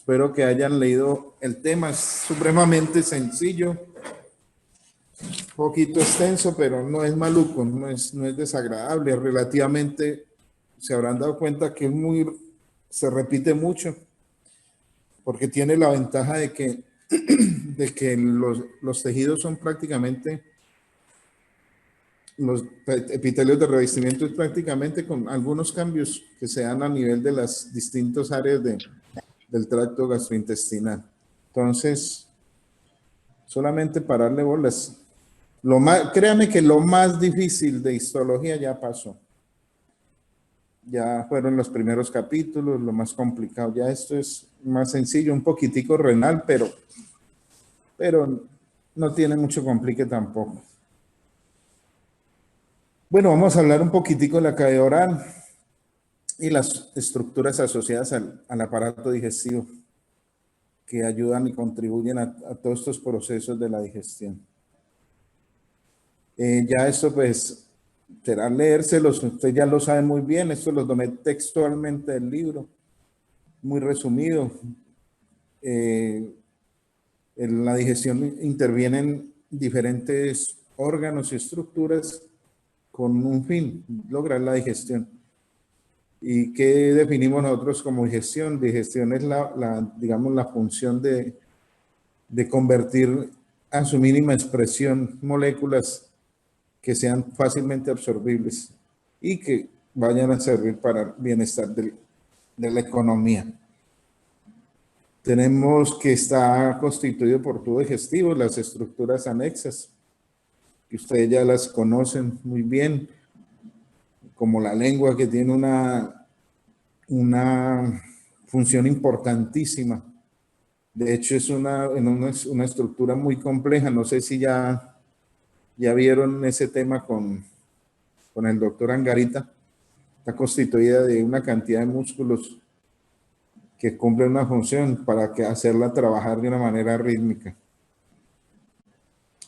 Espero que hayan leído el tema, es supremamente sencillo, un poquito extenso, pero no es maluco, no es desagradable. Relativamente se habrán dado cuenta que se repite mucho, porque tiene la ventaja de que los tejidos son prácticamente, los epitelios de revestimiento es prácticamente con algunos cambios que se dan a nivel de las distintas áreas del tracto gastrointestinal. Entonces, solamente pararle bolas. Créame que lo más difícil de histología ya pasó. Ya fueron los primeros capítulos, lo más complicado. Ya esto es más sencillo, un poquitico renal, pero no tiene mucho complique tampoco. Bueno, vamos a hablar un poquitico de la cavidad oral y las estructuras asociadas al aparato digestivo que ayudan y contribuyen a todos estos procesos de la digestión. Ya esto pues será leérselos, usted ya lo sabe muy bien, esto lo tomé textualmente del libro, muy resumido. En la digestión intervienen diferentes órganos y estructuras con un fin, lograr la digestión. ¿Y qué definimos nosotros como digestión? Digestión es digamos, la función de convertir a su mínima expresión moléculas que sean fácilmente absorbibles y que vayan a servir para el bienestar de la economía. Tenemos que está constituido por tubo digestivo, las estructuras anexas, que ustedes ya las conocen muy bien, como la lengua, que tiene una función importantísima. De hecho, es una estructura muy compleja. No sé si ya vieron ese tema con el doctor Angarita. Está constituida de una cantidad de músculos que cumplen una función para hacerla trabajar de una manera rítmica.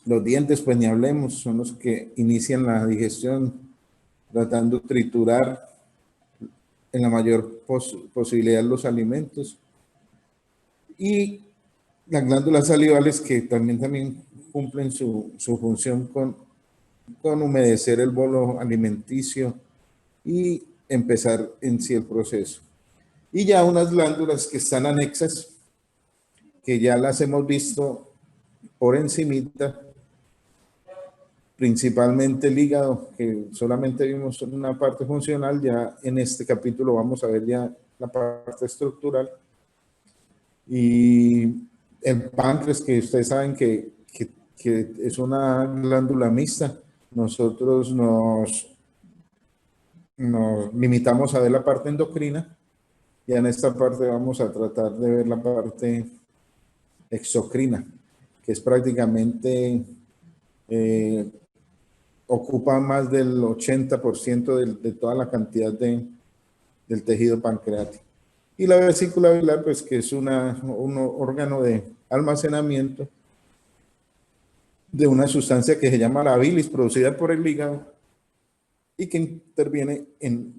Los dientes, pues ni hablemos, son los que inician la digestión, tratando de triturar en la mayor posibilidad los alimentos. Y las glándulas salivales, que también cumplen su función con humedecer el bolo alimenticio y empezar en sí el proceso. Y ya unas glándulas que están anexas, que ya las hemos visto por encimita, principalmente el hígado, que solamente vimos una parte funcional. Ya en este capítulo vamos a ver ya la parte estructural. Y el páncreas, que ustedes saben que es una glándula mixta. Nosotros nos limitamos a ver la parte endocrina, y en esta parte vamos a tratar de ver la parte exocrina, que es prácticamente ocupa más del 80% de toda la cantidad del tejido pancreático. Y la vesícula biliar, pues que es un órgano de almacenamiento de una sustancia que se llama la bilis, producida por el hígado, y que interviene en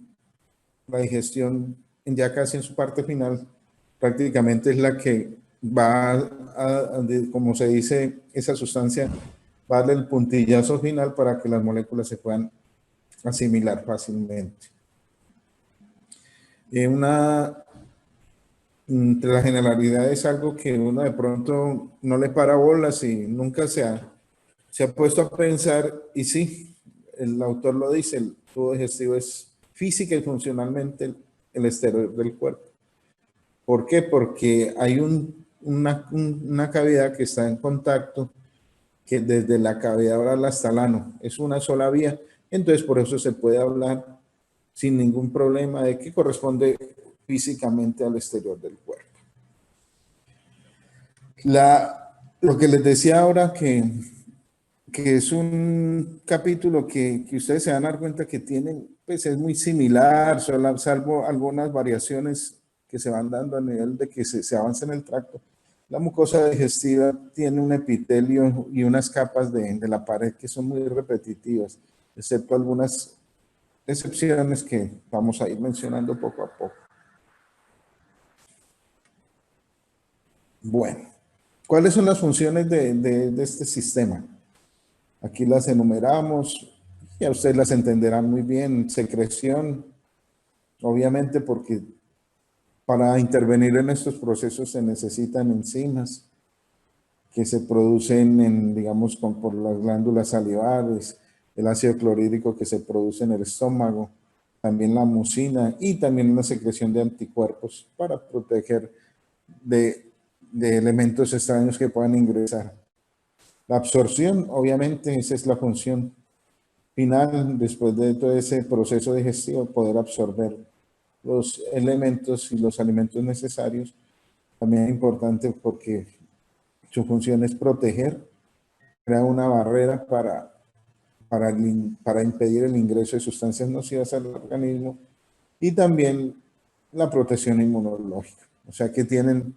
la digestión ya casi en su parte final. Prácticamente es la que va como se dice, esa sustancia va a darle el puntillazo final para que las moléculas se puedan asimilar fácilmente. Entre la generalidad es algo que uno de pronto no le para bolas y nunca se ha puesto a pensar, y sí, el autor lo dice, el tubo digestivo es física y funcionalmente el exterior del cuerpo. ¿Por qué? Porque hay una cavidad que está en contacto, que desde la cavidad oral hasta el ano es una sola vía. Entonces, por eso se puede hablar sin ningún problema de que corresponde físicamente al exterior del cuerpo. Lo que les decía ahora, que es un capítulo que ustedes se van a dar cuenta que tienen, pues es muy similar, salvo algunas variaciones que se van dando a nivel de que se avanza en el tracto. La mucosa digestiva tiene un epitelio y unas capas de la pared que son muy repetitivas, excepto algunas excepciones que vamos a ir mencionando poco a poco. Bueno, ¿cuáles son las funciones de este sistema? Aquí las enumeramos, y a ustedes las entenderán muy bien. Secreción, obviamente, porque para intervenir en estos procesos se necesitan enzimas que se producen digamos, por las glándulas salivares, el ácido clorhídrico que se produce en el estómago, también la mucina y también una secreción de anticuerpos para proteger de elementos extraños que puedan ingresar. La absorción, obviamente, esa es la función final, después de todo ese proceso digestivo, poder absorber los elementos y los alimentos necesarios. También es importante porque su función es proteger, crear una barrera para impedir el ingreso de sustancias nocivas al organismo y también la protección inmunológica. O sea que tienen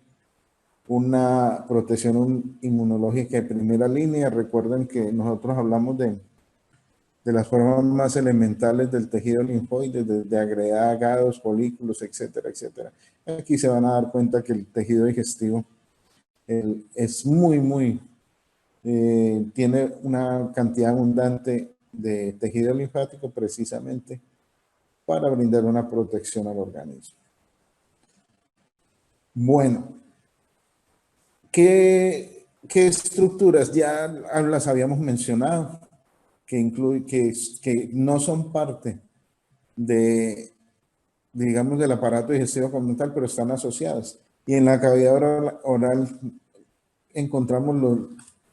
una protección inmunológica de primera línea. Recuerden que nosotros hablamos de las formas más elementales del tejido linfoide, de agregados, folículos, etcétera, etcétera. Aquí se van a dar cuenta que el tejido digestivo es tiene una cantidad abundante de tejido linfático precisamente para brindar una protección al organismo. Bueno, ¿qué estructuras? Ya las habíamos mencionado, que no son parte digamos, del aparato digestivo como tal, pero están asociadas. Y en la cavidad oral encontramos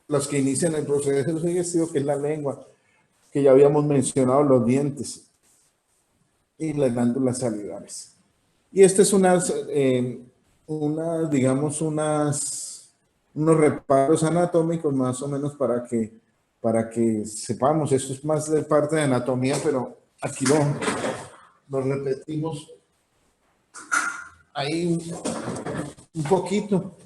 los que inician el proceso digestivo, que es la lengua, que ya habíamos mencionado, los dientes y las glándulas salivares. Y este es digamos, unos reparos anatómicos más o menos para que sepamos. Esto es más de parte de anatomía, pero aquí lo repetimos ahí un poquito,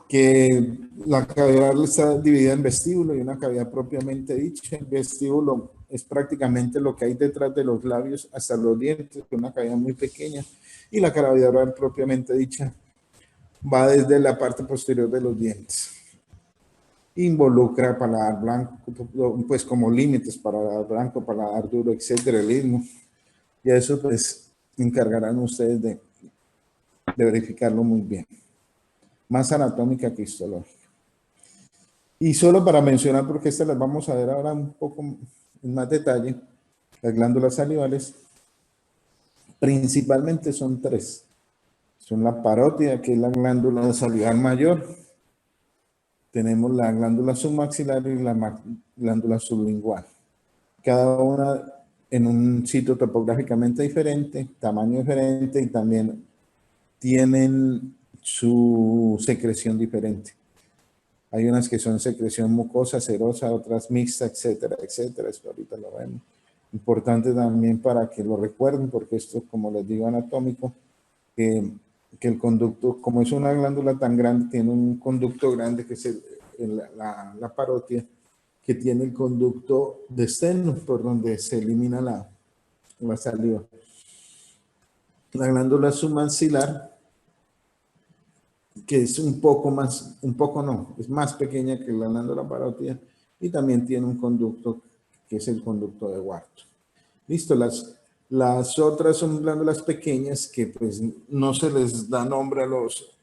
que la cavidad oral está dividida en vestíbulo y una cavidad propiamente dicha. El vestíbulo es prácticamente lo que hay detrás de los labios hasta los dientes, una cavidad muy pequeña, y la cavidad oral propiamente dicha va desde la parte posterior de los dientes. Involucra paladar blanco, pues como límites, paladar blanco, paladar duro, etcétera, el istmo. Y a eso pues encargarán ustedes de verificarlo muy bien. Más anatómica que histológica. Y solo para mencionar, porque estas las vamos a ver ahora un poco en más detalle, las glándulas salivales, principalmente son tres. Son la parótida, que es la glándula salivar mayor. Tenemos la glándula submaxilar y la glándula sublingual. Cada una en un sitio topográficamente diferente, tamaño diferente y también tienen su secreción diferente. Hay unas que son secreción mucosa, serosa, otras mixta, etcétera, etcétera. Esto ahorita lo vemos. Importante también para que lo recuerden, porque esto, como les digo, anatómico, que el conducto, como es una glándula tan grande, tiene un conducto grande que es la parótida, que tiene el conducto de Stenn, por donde se elimina la saliva. La glándula submaxilar, que es un poco no, es más pequeña que la glándula parótida y también tiene un conducto que es el conducto de Wharton. Listo, las otras son glándulas pequeñas que pues no se les da nombre a los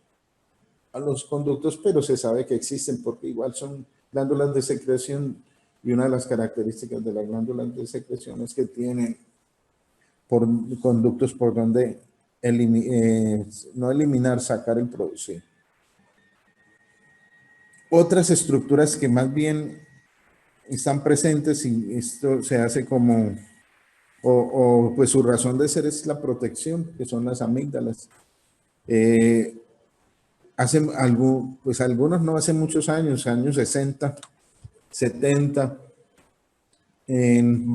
conductos, pero se sabe que existen porque igual son glándulas de secreción y una de las características de las glándulas de secreción es que tienen conductos por donde no eliminar, sacar y producir. Otras estructuras que más bien están presentes y esto se hace como, pues su razón de ser es la protección, que son las amígdalas. Pues algunos no hace muchos años 60, 70,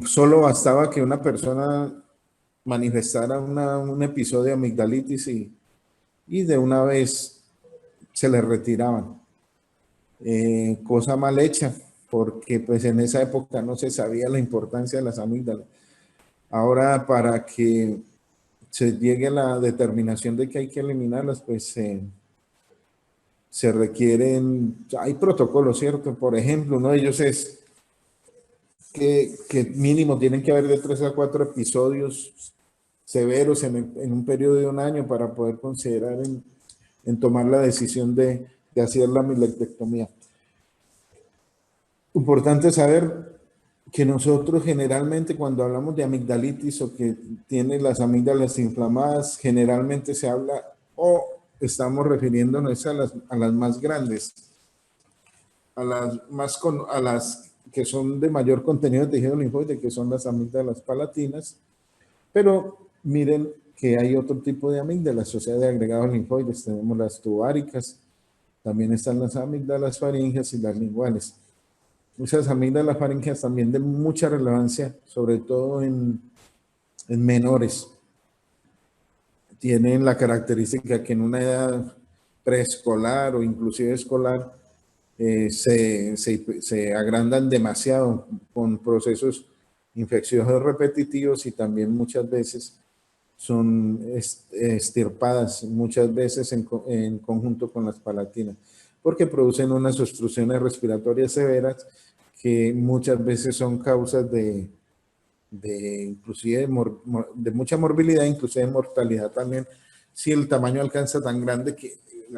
solo bastaba que una persona manifestara un episodio de amigdalitis y de una vez se le retiraban. Cosa mal hecha, porque pues en esa época no se sabía la importancia de las amígdalas. Ahora, para que se llegue a la determinación de que hay que eliminarlas, pues se se requieren, hay protocolos, ¿cierto? Por ejemplo, uno de ellos es que mínimo tienen que haber de 3 a 4 episodios severos en un periodo de un año para poder considerar en tomar la decisión de hacer la amilectomía. Importante saber que nosotros generalmente cuando hablamos de amigdalitis o que tiene las amígdalas inflamadas, generalmente se habla o estamos refiriéndonos a las más grandes, a las que son de mayor contenido de tejido linfoide, que son las amígdalas palatinas, pero miren que hay otro tipo de amígdalas, o sea, de agregados linfoides. Tenemos las tubáricas, también están las amígdalas faríngeas y las linguales. Esas amígdalas faríngeas también de mucha relevancia, sobre todo en menores. Tienen la característica que en una edad preescolar o inclusive escolar se agrandan demasiado con procesos infecciosos repetitivos y también muchas veces son extirpadas, muchas veces en conjunto con las palatinas, porque producen unas obstrucciones respiratorias severas que muchas veces son causas inclusive de mucha morbilidad, inclusive de mortalidad también, si el tamaño alcanza a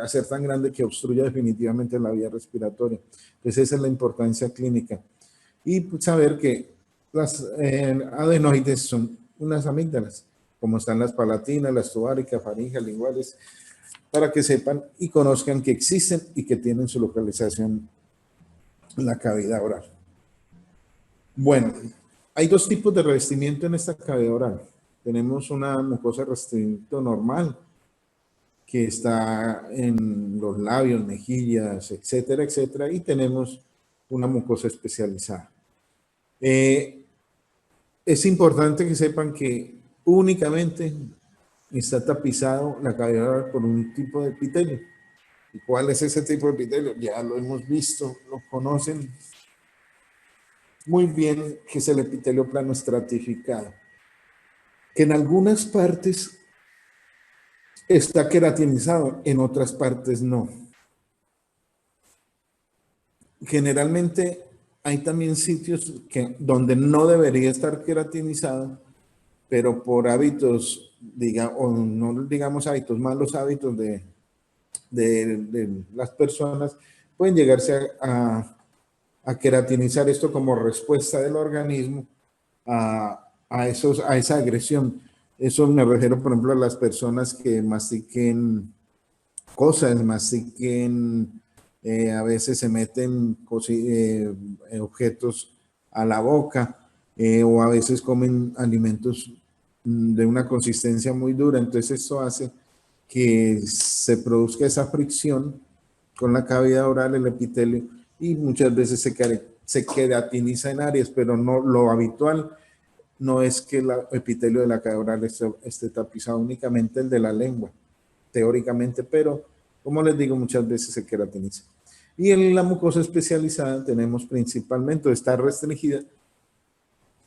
ser tan grande que obstruya definitivamente la vía respiratoria. Entonces esa es la importancia clínica. Y saber que las adenoides son unas amígdalas, como están las palatinas, las tubáricas, faríngeas, linguales, para que sepan y conozcan que existen y que tienen su localización en la cavidad oral. Bueno, hay dos tipos de revestimiento en esta cavidad oral. Tenemos una mucosa de revestimiento normal, que está en los labios, mejillas, etcétera, etcétera, y tenemos una mucosa especializada. Es importante que sepan que únicamente está tapizado la cavidad oral por un tipo de epitelio. ¿Y cuál es ese tipo de epitelio? Ya lo hemos visto, lo conocen muy bien, que es el epitelio plano estratificado, que en algunas partes está queratinizado, en otras partes no. Generalmente hay también sitios donde no debería estar queratinizado, pero por hábitos, o no digamos hábitos, malos hábitos de las personas, pueden llegarse a queratinizar esto como respuesta del organismo a esa agresión. Eso me refiero, por ejemplo, a las personas que mastiquen cosas, mastiquen, a veces se meten objetos a la boca o a veces comen alimentos de una consistencia muy dura. Entonces esto hace que se produzca esa fricción con la cavidad oral, el epitelio, y muchas veces se queratiniza en áreas, pero no, lo habitual no es que el epitelio de la cavidad oral esté tapizado, únicamente el de la lengua, teóricamente, pero como les digo, muchas veces se queratiniza. Y en la mucosa especializada tenemos principalmente, está restringida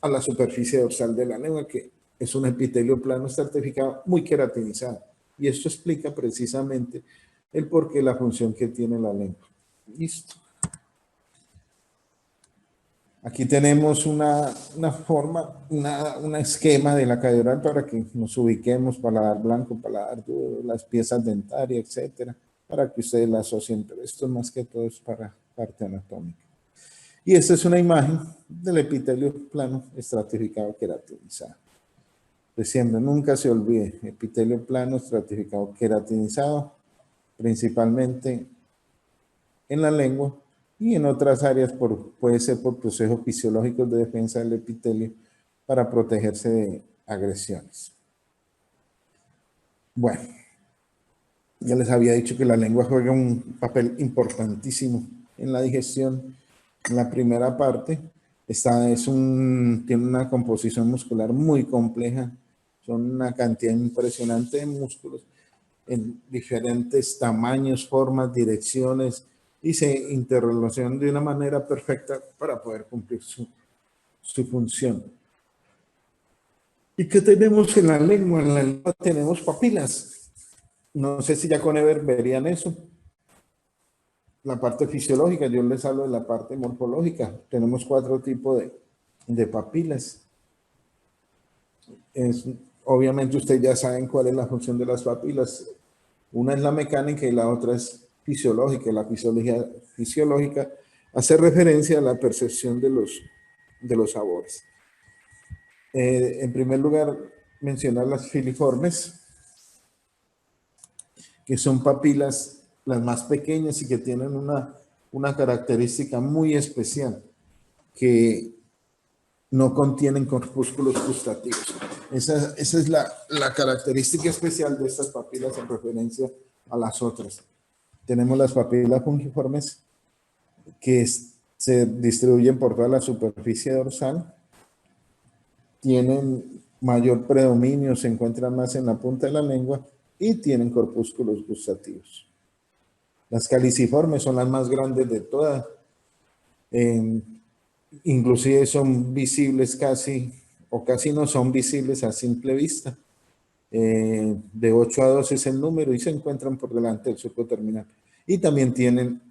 a la superficie dorsal de la lengua, que es un epitelio plano estratificado muy queratinizado. Y esto explica precisamente el porqué, la función que tiene la lengua. Listo. Aquí tenemos una forma, un esquema de la cavidad oral para que nos ubiquemos: paladar blanco, paladar duro, las piezas dentarias, etcétera, para que ustedes la asocien. Pero esto más que todo es para parte anatómica. Y esta es una imagen del epitelio plano estratificado queratinizado. Pues siempre, nunca se olvide, epitelio plano estratificado queratinizado, principalmente en la lengua y en otras áreas, puede ser por procesos fisiológicos de defensa del epitelio para protegerse de agresiones. Bueno, ya les había dicho que la lengua juega un papel importantísimo en la digestión. En la primera parte tiene una composición muscular muy compleja, son una cantidad impresionante de músculos en diferentes tamaños, formas, direcciones, y se interrelacionan de una manera perfecta para poder cumplir su función. ¿Y qué tenemos en la lengua? En la lengua tenemos papilas. No sé si ya con Ever verían eso. la parte fisiológica, yo les hablo de la parte morfológica. Tenemos 4 tipos de papilas. Obviamente ustedes ya saben cuál es la función de las papilas. Una es la mecánica y la otra es fisiológica. La fisiológica hace referencia a la percepción de los sabores. En primer lugar, mencionar las filiformes, que son papilas las más pequeñas y que tienen una característica muy especial, que no contienen corpúsculos gustativos. Esa es la característica especial de estas papilas en referencia a las otras. Tenemos las papilas fungiformes que se distribuyen por toda la superficie dorsal, tienen mayor predominio, se encuentran más en la punta de la lengua y tienen corpúsculos gustativos. Las caliciformes son las más grandes de todas. Inclusive son visibles casi, o casi no son visibles a simple vista. De 8 a 12 es el número y se encuentran por delante del surco terminal. Y también tienen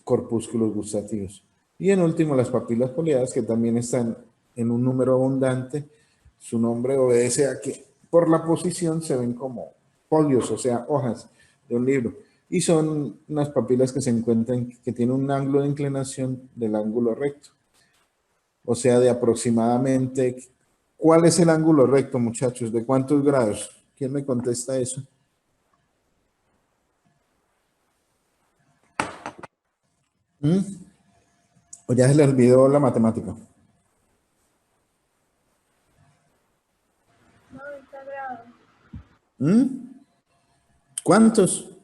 corpúsculos gustativos. Y en último, las papilas foliadas, que también están en un número abundante. Su nombre obedece a que por la posición se ven como folios, o sea, hojas de un libro. Y son unas papilas que se encuentran, que tienen un ángulo de inclinación del ángulo recto. O sea, de aproximadamente, ¿cuál es el ángulo recto, muchachos? ¿De cuántos grados? ¿Quién me contesta eso? ¿O ya se le olvidó la matemática? 90 grados. ¿Cuántos?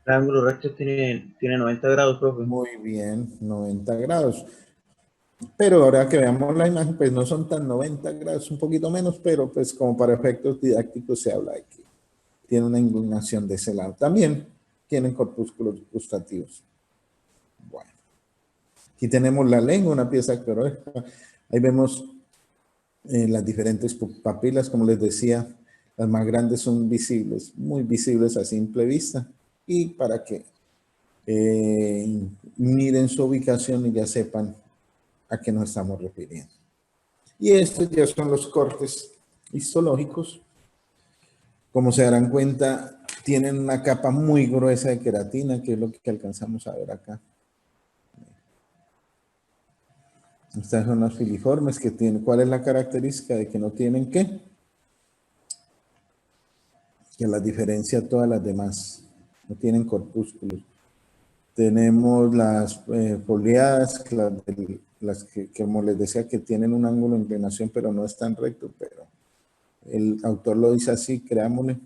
El ángulo recto tiene 90 grados, profe. Muy bien, 90 grados. Pero ahora que veamos la imagen, pues no son tan 90 grados, un poquito menos, pero pues como para efectos didácticos se habla de que tiene una inclinación de ese lado. También tienen corpúsculos gustativos. Bueno, aquí tenemos la lengua, una pieza coroica. Ahí vemos las diferentes papilas, como les decía, las más grandes son visibles, muy visibles a simple vista. Y para que miren su ubicación y ya sepan a qué nos estamos refiriendo. Y estos ya son los cortes histológicos. Como se darán cuenta, tienen una capa muy gruesa de queratina, que es lo que alcanzamos a ver acá. Estas son las filiformes que tienen. ¿Cuál es la característica de que no tienen qué? Que las diferencia a todas las demás. No tienen corpúsculos. Tenemos las foliadas, las que, como les decía, que tienen un ángulo de inclinación, pero no es tan recto, pero el autor lo dice así, creámosle.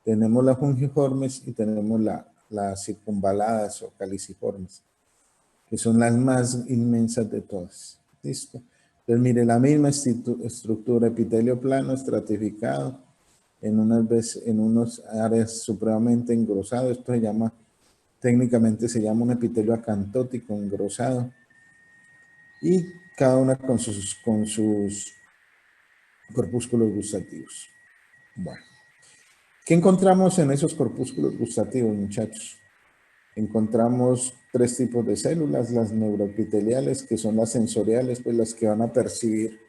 Tenemos las fungiformes y tenemos las circunvaladas o caliciformes, que son las más inmensas de todas. ¿Listo? Entonces, mire, la misma estructura, epitelio plano, estratificado, en unas áreas supremamente engrosado. Esto se llama, técnicamente se llama un epitelio acantótico engrosado. Y cada una con sus corpúsculos gustativos. Bueno, ¿qué encontramos en esos corpúsculos gustativos, muchachos? Encontramos 3 tipos de células, las neuroepiteliales, que son las sensoriales, pues las que van a percibir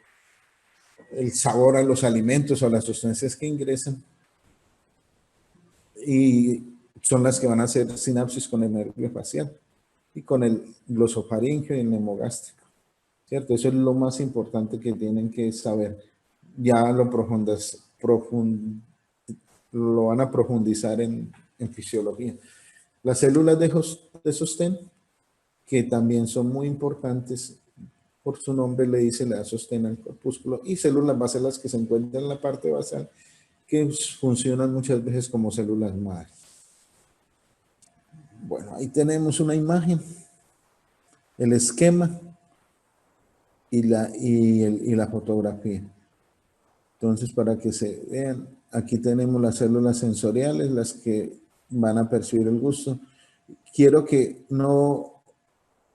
el sabor a los alimentos o a las sustancias que ingresan. Y son las que van a hacer sinapsis con el nervio facial y con el glosofaringeo y el nemogástrico. ¿Cierto? Eso es lo más importante que tienen que saber. Ya lo van a profundizar en fisiología. Las células de sostén, que también son muy importantes, por su nombre le dice, le da sostén al corpúsculo, y células basalas que se encuentran en la parte basal, que funcionan muchas veces como células madre. Bueno, ahí tenemos una imagen, el esquema y la fotografía. Entonces, para que se vean, aquí tenemos las células sensoriales, las que van a percibir el gusto. Quiero que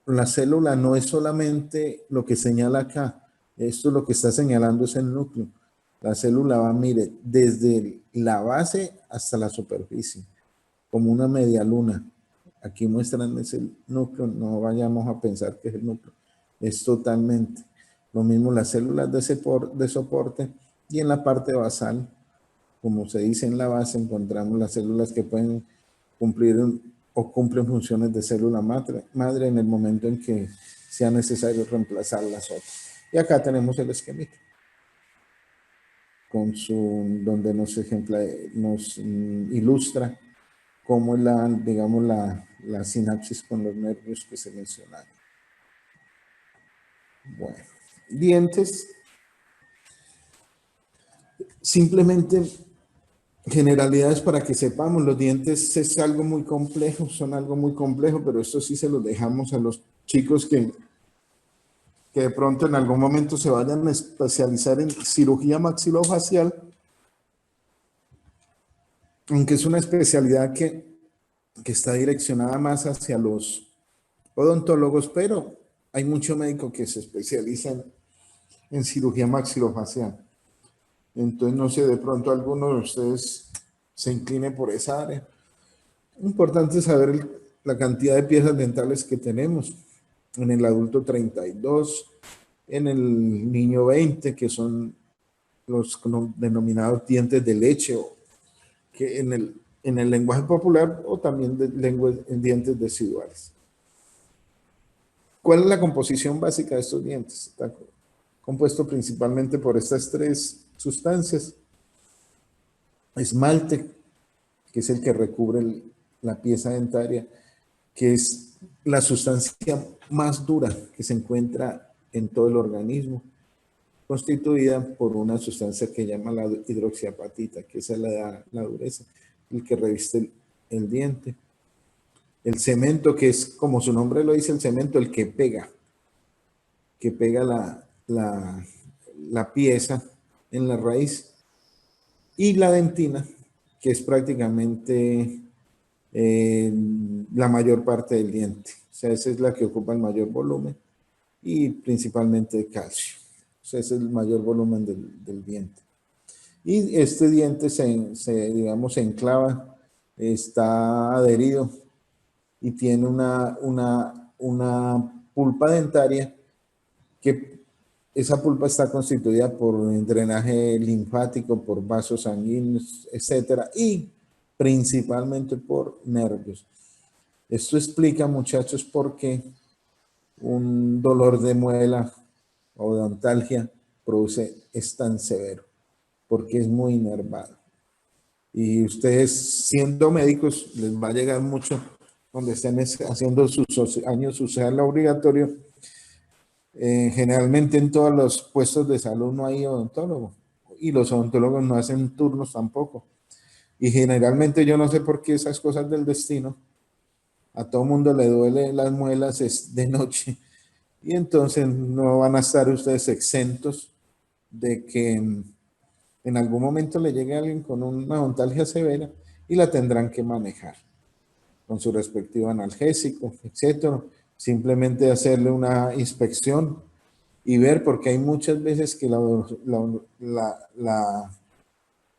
la célula no es solamente lo que señala acá. Esto lo que está señalando es el núcleo. La célula va, mire, desde la base hasta la superficie, como una media luna. Aquí muestran es el núcleo, no vayamos a pensar que es el núcleo, es totalmente. Lo mismo las células de soporte y en la parte basal, como se dice en la base, encontramos las células que pueden cumplir o cumplen funciones de célula madre en el momento en que sea necesario reemplazar las otras. Y acá tenemos el esquemita, con donde nos ilustra cómo es digamos, la sinapsis con los nervios que se mencionaron. Bueno, dientes, simplemente generalidades para que sepamos, los dientes es algo muy complejo, son algo muy complejo, pero esto sí se lo dejamos a los chicos que de pronto en algún momento se vayan a especializar en cirugía maxilofacial, aunque es una especialidad que está direccionada más hacia los odontólogos, pero hay mucho médico que se especializa en cirugía maxilofacial. Entonces, no sé, de pronto alguno de ustedes se incline por esa área. Importante saber la cantidad de piezas dentales que tenemos. En el adulto 32, en el niño 20, que son los denominados dientes de leche, o que en el lenguaje popular, o también dientes residuales. ¿Cuál es la composición básica de estos dientes? Está compuesto principalmente por estas tres sustancias. Esmalte, que es el que recubre la pieza dentaria, que es la sustancia más dura que se encuentra en todo el organismo, constituida por una sustancia que llama la hidroxiapatita, que esa le da la dureza, el que reviste el diente. El cemento, que es, como su nombre lo dice, el cemento, el que pega la pieza en la raíz. Y la dentina, que es prácticamente la mayor parte del diente. O sea, esa es la que ocupa el mayor volumen y principalmente calcio. O sea, ese es el mayor volumen del diente. Y este diente digamos, se enclava, está adherido y tiene una pulpa dentaria que esa pulpa está constituida por un drenaje linfático, por vasos sanguíneos, etcétera, y principalmente por nervios. Esto explica, muchachos, por qué un dolor de muela o de odontalgia es tan severo, porque es muy inervado. Y ustedes, siendo médicos, les va a llegar mucho donde estén haciendo sus años social obligatorio. Generalmente en todos los puestos de salud no hay odontólogo y los odontólogos no hacen turnos tampoco. Y generalmente yo no sé por qué esas cosas del destino, a todo mundo le duele las muelas es de noche y entonces no van a estar ustedes exentos de que en algún momento le llegue a alguien con una odontalgia severa y la tendrán que manejar con su respectivo analgésico, etcétera. Simplemente hacerle una inspección y ver, porque hay muchas veces que la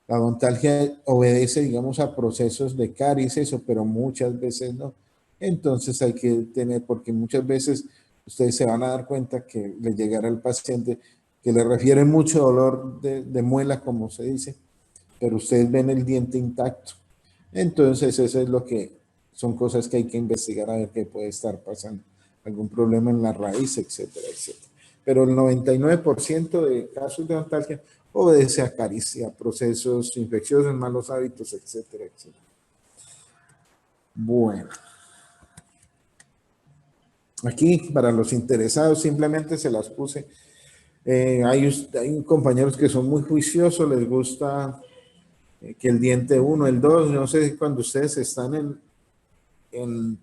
odontalgia obedece, digamos, a procesos de caries, eso, pero muchas veces no. Entonces hay que tener, porque muchas veces ustedes se van a dar cuenta que le llegará al paciente que le refiere mucho dolor de muela, como se dice, pero ustedes ven el diente intacto. Entonces eso es lo que son cosas que hay que investigar a ver qué puede estar pasando, algún problema en la raíz, etcétera, etcétera. Pero el 99% de casos de odontalgia obedece a caries, a procesos infecciosos, malos hábitos, etcétera, etcétera. Bueno. Aquí, para los interesados, simplemente se las puse. Hay compañeros que son muy juiciosos, les gusta que el diente 1, el 2, no sé, cuando ustedes están en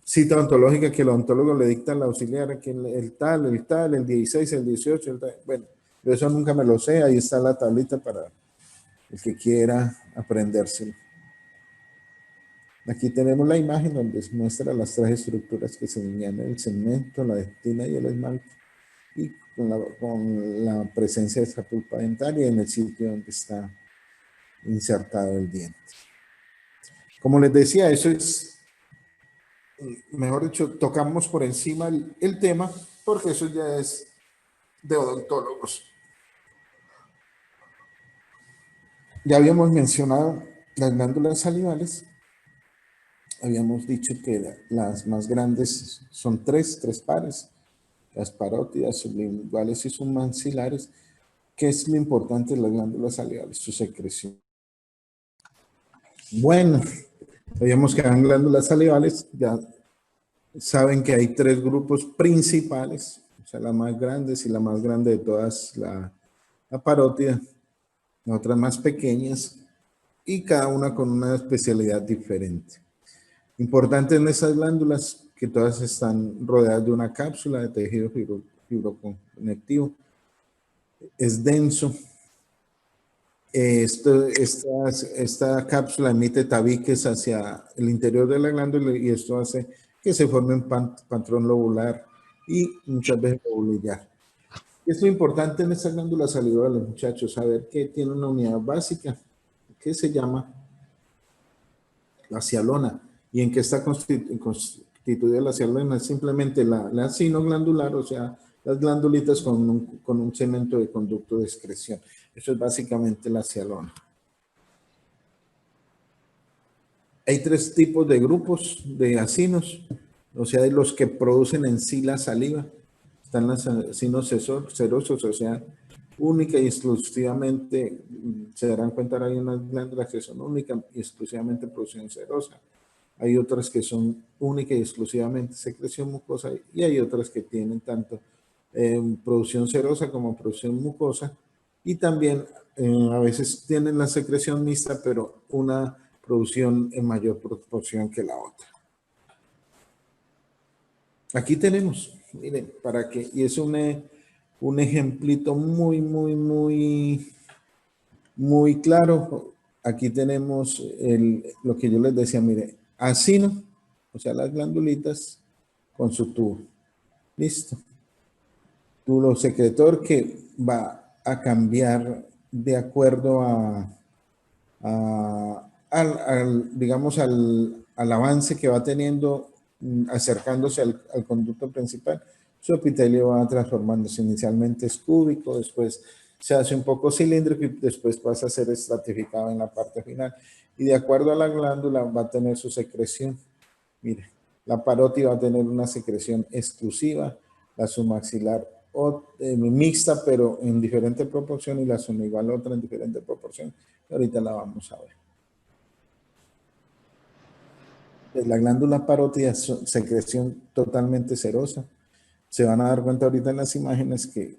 cita odontológica, que el odontólogo le dicta al auxiliar, que el tal, el 16, el 18, el tal. Bueno, yo eso nunca me lo sé, ahí está la tablita para el que quiera aprendérselo. Aquí tenemos la imagen donde muestra las tres estructuras que se señalan: el cemento, la dentina y el esmalte, y con la presencia de esta pulpa dentaria en el sitio donde está insertado el diente. Como les decía, eso es mejor dicho, tocamos por encima el tema, porque eso ya es de odontólogos. Ya habíamos mencionado las glándulas salivales. Habíamos dicho que las más grandes son tres pares, las parótidas, sublinguales y submaxilares. ¿Qué es lo importante de las glándulas salivales? Su secreción. Bueno, sabíamos que eran glándulas salivales, ya saben que hay tres grupos principales, o sea, las más grandes y la más grande de todas, la parótida, las otras más pequeñas, y cada una con una especialidad diferente. Importante en esas glándulas que todas están rodeadas de una cápsula de tejido fibroconectivo. Es denso. Esta cápsula emite tabiques hacia el interior de la glándula y esto hace que se forme un patrón lobular y muchas veces lobulillar. Es lo importante en esta glándula salivales, muchachos, saber que tiene una unidad básica que se llama la cialona. ¿Y en qué está constituida la cialona? Es simplemente la sino glandular, o sea, las glandulitas con un cemento de conducto de excreción. Eso es básicamente la cialona. Hay tres tipos de grupos de acinos, o sea, de los que producen en sí la saliva. Están los acinos serosos, o sea, única y exclusivamente, se darán cuenta, hay unas glándulas que son únicas y exclusivamente producción serosa. Hay otras que son única y exclusivamente secreción mucosa y hay otras que tienen tanto producción serosa como producción mucosa y también a veces tienen la secreción mixta, pero una producción en mayor proporción que la otra. Aquí tenemos, miren, para que, y es un ejemplito muy claro. Aquí tenemos lo que yo les decía, mire, acino, o sea, las glandulitas con su tubo. Listo. Tubo secretor que va a cambiar de acuerdo digamos, al avance que va teniendo, acercándose al conducto principal. Su epitelio va transformándose, inicialmente es cúbico, después se hace un poco cilíndrico y después pasa a ser estratificado en la parte final. Y de acuerdo a la glándula va a tener su secreción. Mire, la parótida va a tener una secreción exclusiva, la submaxilar mixta, pero en diferente proporción, y la sublingual otra en diferente proporción. Ahorita la vamos a ver. La glándula parótida es secreción totalmente serosa. Se van a dar cuenta ahorita en las imágenes que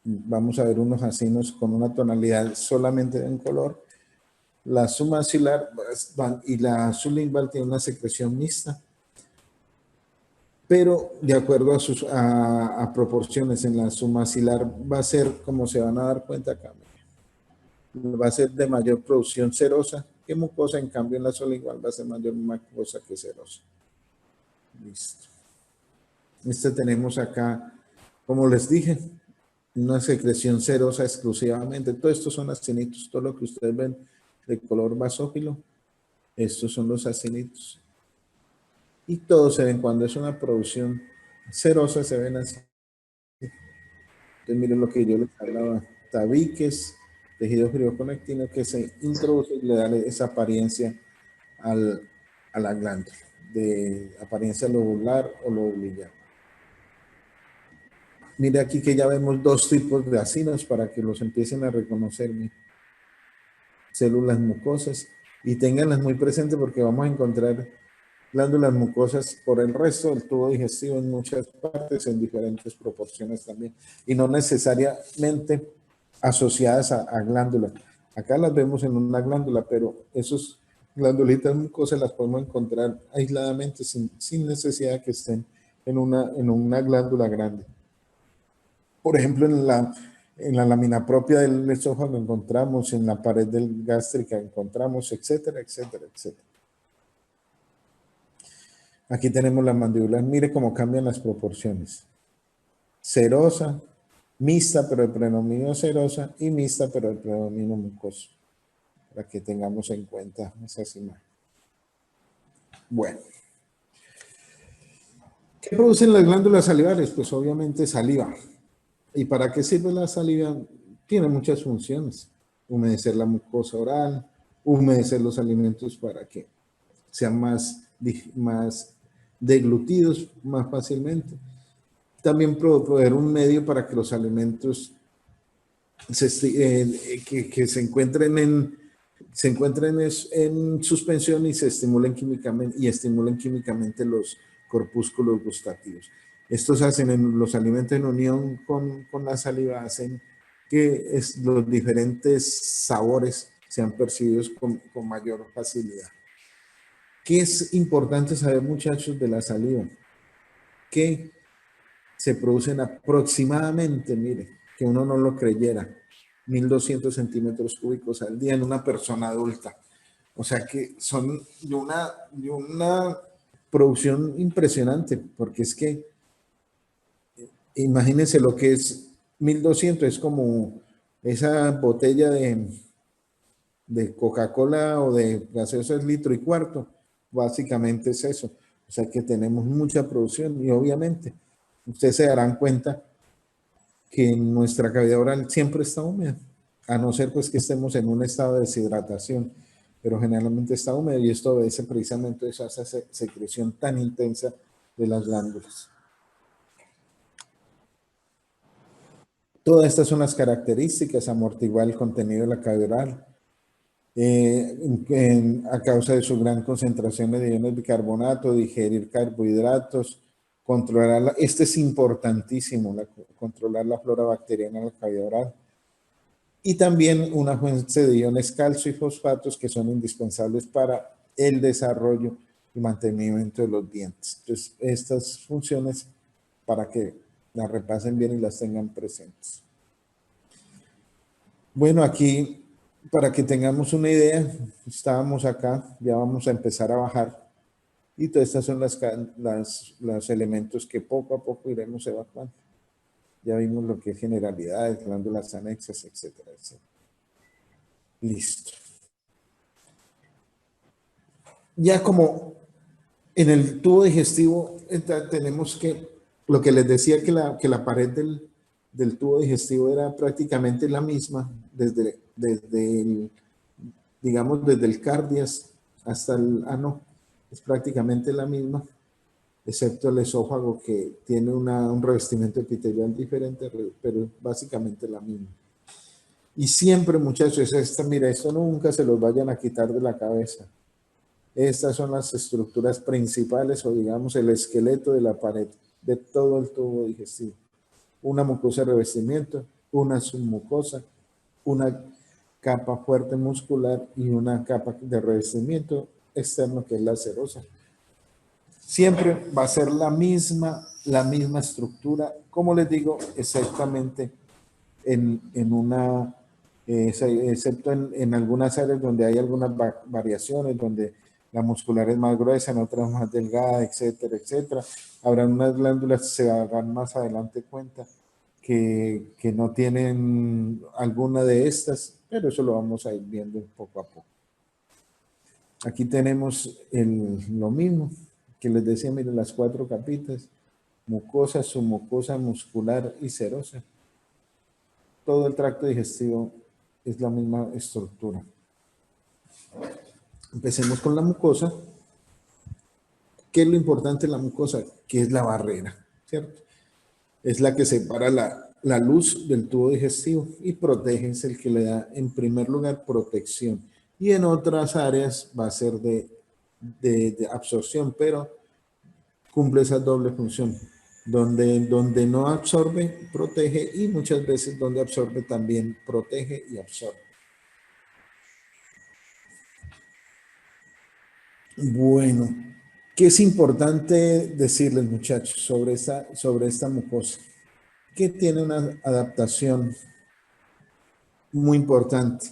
vamos a ver unos acinos con una tonalidad solamente de un color. La submaxilar y la sublingual tienen una secreción mixta, pero de acuerdo a proporciones. En la submaxilar va a ser, como se van a dar cuenta acá, va a ser de mayor producción serosa que mucosa, en cambio en la sublingual va a ser mayor mucosa que serosa. Listo. Tenemos acá, como les dije, una secreción serosa exclusivamente. Todos estos son acinitos, todo lo que ustedes ven de color basófilo, estos son los acinitos. Y todos se ven cuando es una producción serosa, se ven así. Entonces miren lo que yo les hablaba, tabiques, tejido fibroconectivo que se introduce y le da esa apariencia a la glándula, de apariencia lobular o lobulillar. Mire aquí que ya vemos dos tipos de acinos para que los empiecen a reconocer. Células mucosas, y ténganlas muy presentes porque vamos a encontrar glándulas mucosas por el resto del tubo digestivo en muchas partes, en diferentes proporciones también, y no necesariamente asociadas a glándulas. Acá las vemos en una glándula, pero esos glandulitas mucosas las podemos encontrar aisladamente sin necesidad de que estén en una glándula grande. Por ejemplo, en la lámina propia del esófago encontramos, en la pared gástrica encontramos, etcétera, etcétera, etcétera. Aquí tenemos la mandíbula. Mire cómo cambian las proporciones. Serosa, mixta, pero el predominio serosa, y mixta, pero el predominio mucoso. Para que tengamos en cuenta esas imágenes. Bueno. producen las glándulas salivales? Pues obviamente saliva. ¿Y para qué sirve la saliva? Tiene muchas funciones. Humedecer la mucosa oral, humedecer los alimentos para que sean más deglutidos más fácilmente. También proveer un medio para que los alimentos que se encuentren en suspensión y se estimulen químicamente los corpúsculos gustativos. Estos hacen los alimentos en unión con la saliva, hacen que los diferentes sabores sean percibidos con mayor facilidad. ¿Qué es importante saber, muchachos, de la saliva? Que se producen aproximadamente, mire, que uno no lo creyera, 1.200 centímetros cúbicos al día en una persona adulta. O sea que son de una producción impresionante, porque es que imagínense lo que es 1.200, es como esa botella de Coca-Cola o de gaseosa es 1,25 litros, básicamente es eso. O sea que tenemos mucha producción y obviamente ustedes se darán cuenta que nuestra cavidad oral siempre está húmeda, a no ser pues que estemos en un estado de deshidratación, pero generalmente está húmeda y esto obedece precisamente a esa secreción tan intensa de las glándulas. Todas estas son las características: amortiguar el contenido de la cavidad oral, a causa de su gran concentración de iones de bicarbonato, digerir carbohidratos, controlar, este es importantísimo, controlar la flora bacteriana en la cavidad oral, y también una fuente de iones calcio y fosfatos que son indispensables para el desarrollo y mantenimiento de los dientes. Entonces, estas funciones, para que las repasen bien y las tengan presentes. Bueno, aquí, para que tengamos una idea, estábamos acá, ya vamos a empezar a bajar, y todas estas son los elementos que poco a poco iremos evacuando. Ya vimos lo que es generalidades, glándulas anexas, etcétera, etcétera. Listo. Ya como en el tubo digestivo tenemos que, lo que les decía que la pared del tubo digestivo era prácticamente la misma desde el cardias hasta el ano, es prácticamente la misma, excepto el esófago que tiene un revestimiento epitelial diferente, pero es básicamente la misma. Y siempre, muchachos, mira, esto nunca se los vayan a quitar de la cabeza. Estas son las estructuras principales, o digamos el esqueleto de la pared de todo el tubo digestivo. Una mucosa de revestimiento, una submucosa, una capa fuerte muscular y una capa de revestimiento externo que es la serosa. Siempre va a ser la misma estructura, como les digo, exactamente excepto en algunas áreas donde hay algunas variaciones, donde la muscular es más gruesa, en otras más delgada, etcétera, etcétera. Habrá unas glándulas, se darán más adelante cuenta, que no tienen alguna de estas, pero eso lo vamos a ir viendo poco a poco. Aquí tenemos lo mismo que les decía, miren, las 4 capitas: mucosa, submucosa, muscular y serosa. Todo el tracto digestivo es la misma estructura. Empecemos con la mucosa. ¿Qué es lo importante de la mucosa? Que es la barrera, ¿cierto? Es la que separa la luz del tubo digestivo y protege, es el que le da en primer lugar protección. Y en otras áreas va a ser de absorción, pero cumple esa doble función. Donde no absorbe, protege, y muchas veces donde absorbe también protege y absorbe. Bueno, ¿qué es importante decirles, muchachos, sobre esta mucosa? Que tiene una adaptación muy importante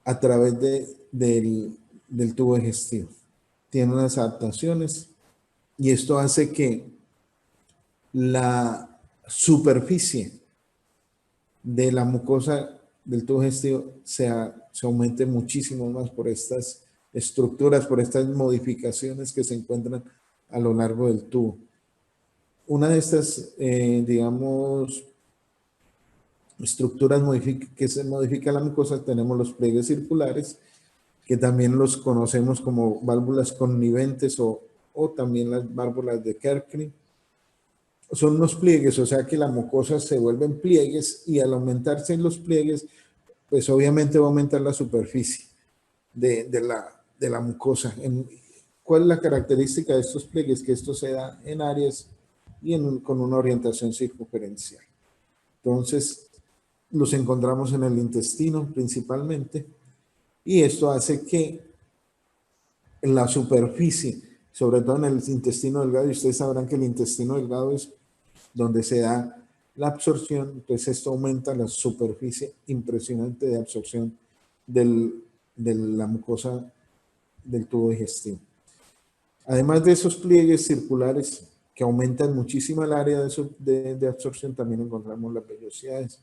a través del tubo digestivo. Tiene unas adaptaciones y esto hace que la superficie de la mucosa del tubo digestivo se aumente muchísimo más por estas estructuras, por estas modificaciones que se encuentran a lo largo del tubo. una de estas, digamos, estructuras que se modifica la mucosa, tenemos los pliegues circulares, que también los conocemos como válvulas conniventes o también las válvulas de Kerckring. Son unos pliegues, o sea que la mucosa se vuelven pliegues y al aumentarse en los pliegues, pues obviamente va a aumentar la superficie de la mucosa. ¿Cuál es la característica de estos pliegues? Que esto se da en áreas y con una orientación circunferencial. Entonces, los encontramos en el intestino principalmente y esto hace que en la superficie, sobre todo en el intestino delgado, y ustedes sabrán que el intestino delgado es donde se da la absorción, entonces esto aumenta la superficie impresionante de absorción de la mucosa del tubo digestivo. Además de esos pliegues circulares que aumentan muchísimo el área de absorción, también encontramos las vellosidades,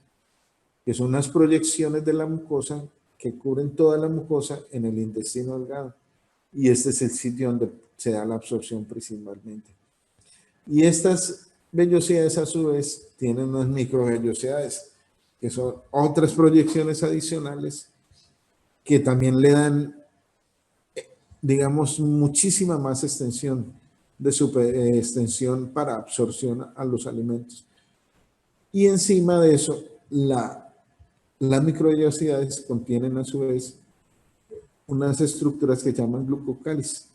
que son unas proyecciones de la mucosa que cubren toda la mucosa en el intestino delgado. Y este es el sitio donde se da la absorción principalmente. Y estas vellosidades a su vez tienen unas microvellosidades, que son otras proyecciones adicionales que también le dan, digamos, muchísima más extensión extensión para absorción a los alimentos. Y encima de eso, las microvellosidades contienen a su vez unas estructuras que llaman glucocáliz,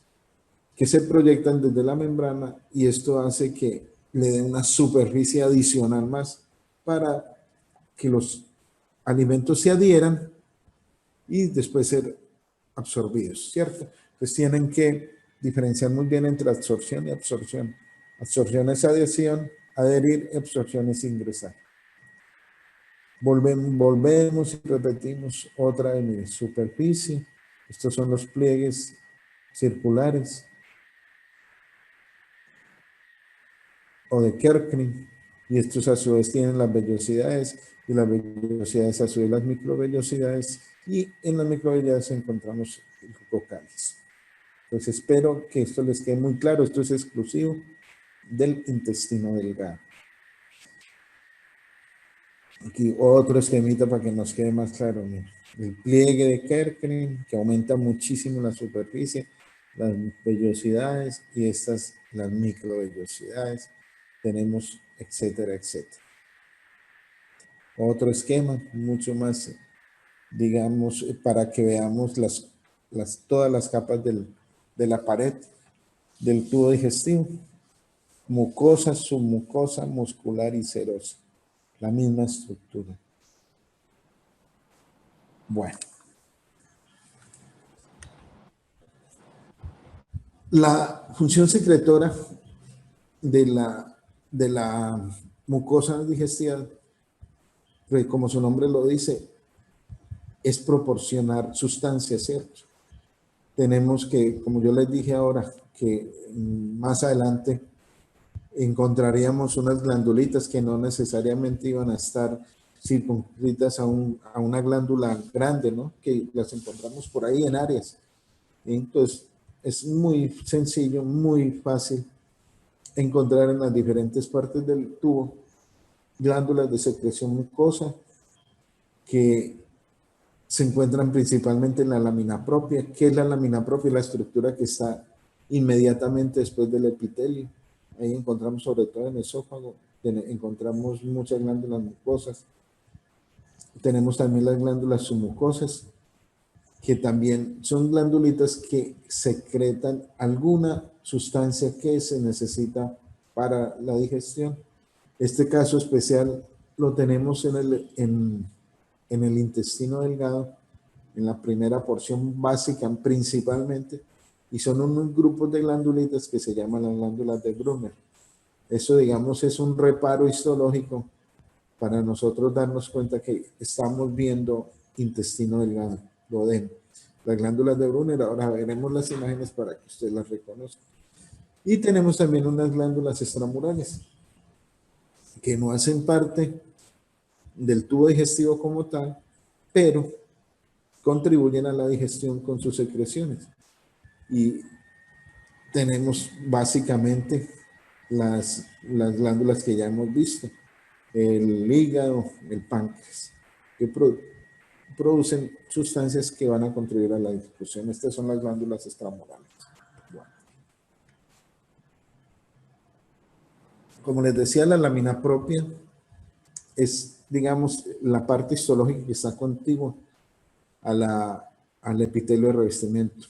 que se proyectan desde la membrana y esto hace que le dé una superficie adicional más para que los alimentos se adhieran y después ser absorbidos, ¿cierto? Entonces tienen que diferenciar muy bien entre absorción y absorción. Absorción es adhesión, adherir, absorción es ingresar. Volvemos y repetimos otra vez, mire, superficie. Estos son los pliegues circulares o de Kerckring, y estos a su vez tienen las vellosidades, y las vellosidades a su vez las microvellosidades, y en las microvellosidades encontramos el glucocáliz. Entonces espero que esto les quede muy claro, esto es exclusivo del intestino delgado. Aquí otro esquemita para que nos quede más claro. Mira, el pliegue de Kerckring, que aumenta muchísimo la superficie, las vellosidades y estas, las microvellosidades. Tenemos, etcétera, etcétera. Otro esquema, mucho más, digamos, para que veamos todas las capas de la pared del tubo digestivo. Mucosa, submucosa, muscular y serosa. La misma estructura. Bueno. La función secretora de la mucosa digestiva, como su nombre lo dice, es proporcionar sustancias, ¿cierto? Tenemos que, como yo les dije ahora, que más adelante encontraríamos unas glandulitas que no necesariamente iban a estar circunscritas a una glándula grande, ¿no? Que las encontramos por ahí en áreas. Entonces, es muy sencillo, muy fácil encontrar en las diferentes partes del tubo glándulas de secreción mucosa que se encuentran principalmente en la lámina propia. ¿Qué es la lámina propia? La estructura que está inmediatamente después del epitelio. Ahí encontramos, sobre todo en el esófago, encontramos muchas glándulas mucosas. Tenemos también las glándulas submucosas, que también son glandulitas que secretan alguna sustancia que se necesita para la digestión. Este caso especial lo tenemos en el intestino delgado, en la primera porción básica principalmente, y son unos grupos de glandulitas que se llaman las glándulas de Brunner. Eso, digamos, es un reparo histológico para nosotros darnos cuenta que estamos viendo intestino delgado, duodeno. Las glándulas de Brunner, ahora veremos las imágenes para que usted las reconozca. Y tenemos también unas glándulas extramurales que no hacen parte del tubo digestivo como tal, pero contribuyen a la digestión con sus secreciones. Y tenemos básicamente las glándulas que ya hemos visto, el hígado, el páncreas, que producen sustancias que van a contribuir a la difusión. Estas son las glándulas extramorales. Bueno. Como les decía, la lámina propia es, digamos, la parte histológica que está contigua al epitelio de revestimiento.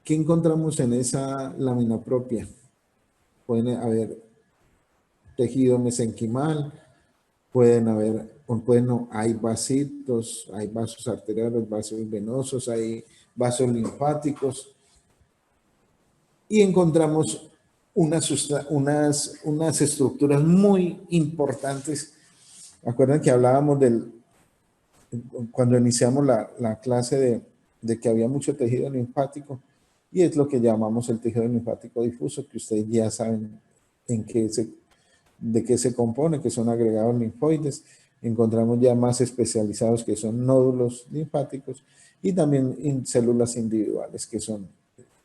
¿Qué encontramos en esa lámina propia? Pueden haber tejido mesenquimal, hay vasitos, hay vasos arteriales, vasos venosos, hay vasos linfáticos, y encontramos unas estructuras muy importantes. Acuerdan que hablábamos cuando iniciamos la clase de que había mucho tejido linfático, y es lo que llamamos el tejido linfático difuso, que ustedes ya saben de qué se compone, que son agregados linfoides. Encontramos ya más especializados que son nódulos linfáticos, y también células individuales que son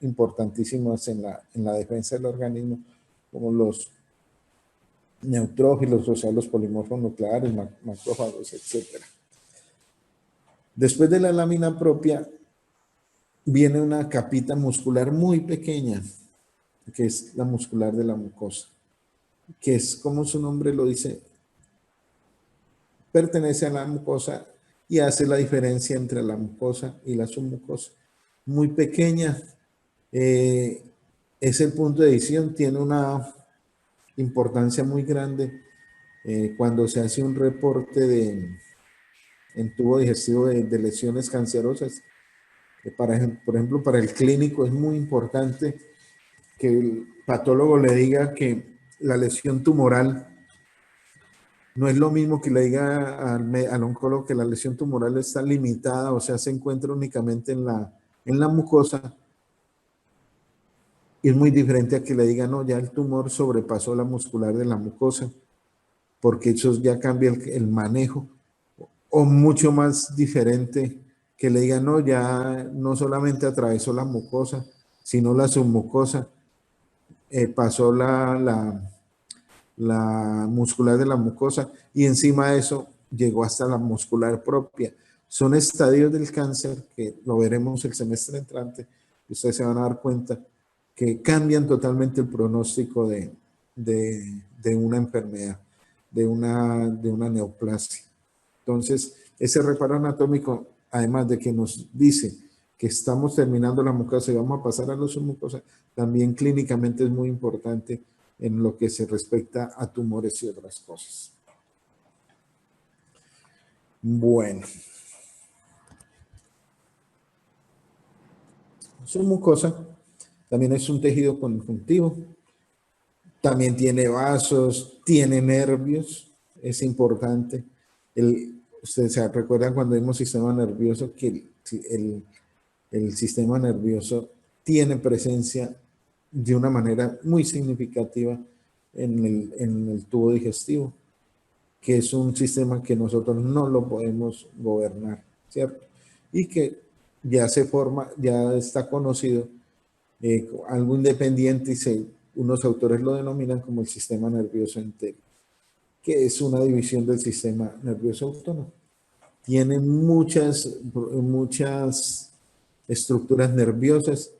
importantísimas en la defensa del organismo, como los neutrófilos, o sea, los polimorfos nucleares, macrófagos, etc. Después de la lámina propia viene una capita muscular muy pequeña, que es la muscular de la mucosa, que es, como su nombre lo dice, pertenece a la mucosa y hace la diferencia entre la mucosa y la submucosa. Muy pequeña, es el punto de decisión, tiene una importancia muy grande cuando se hace un reporte en tubo digestivo de lesiones cancerosas. Por ejemplo, para el clínico es muy importante que el patólogo le diga que la lesión tumoral no es lo mismo que le diga al oncólogo que la lesión tumoral está limitada, o sea, se encuentra únicamente en la mucosa. Y es muy diferente a que le diga, no, ya el tumor sobrepasó la muscular de la mucosa, porque eso ya cambia el manejo. O mucho más diferente que le diga, no, ya no solamente atravesó la mucosa, sino la submucosa, pasó la muscular de la mucosa, y encima de eso llegó hasta la muscular propia. Son estadios del cáncer que lo veremos el semestre entrante, y ustedes se van a dar cuenta que cambian totalmente el pronóstico de una enfermedad, de una neoplasia. Entonces, ese reparo anatómico, además de que nos dice que estamos terminando la mucosa y vamos a pasar a la submucosa, también clínicamente es muy importante en lo que se respecta a tumores y otras cosas. Bueno. Submucosa también es un tejido conjuntivo, también tiene vasos, tiene nervios, es importante. Ustedes se recuerdan cuando vimos sistema nervioso que el sistema nervioso tiene presencia de una manera muy significativa en el tubo digestivo, que es un sistema que nosotros no lo podemos gobernar, ¿cierto? Y que ya ya está conocido, algo independiente, y unos autores lo denominan como el sistema nervioso entero, que es una división del sistema nervioso autónomo. Tiene muchas estructuras nerviosas,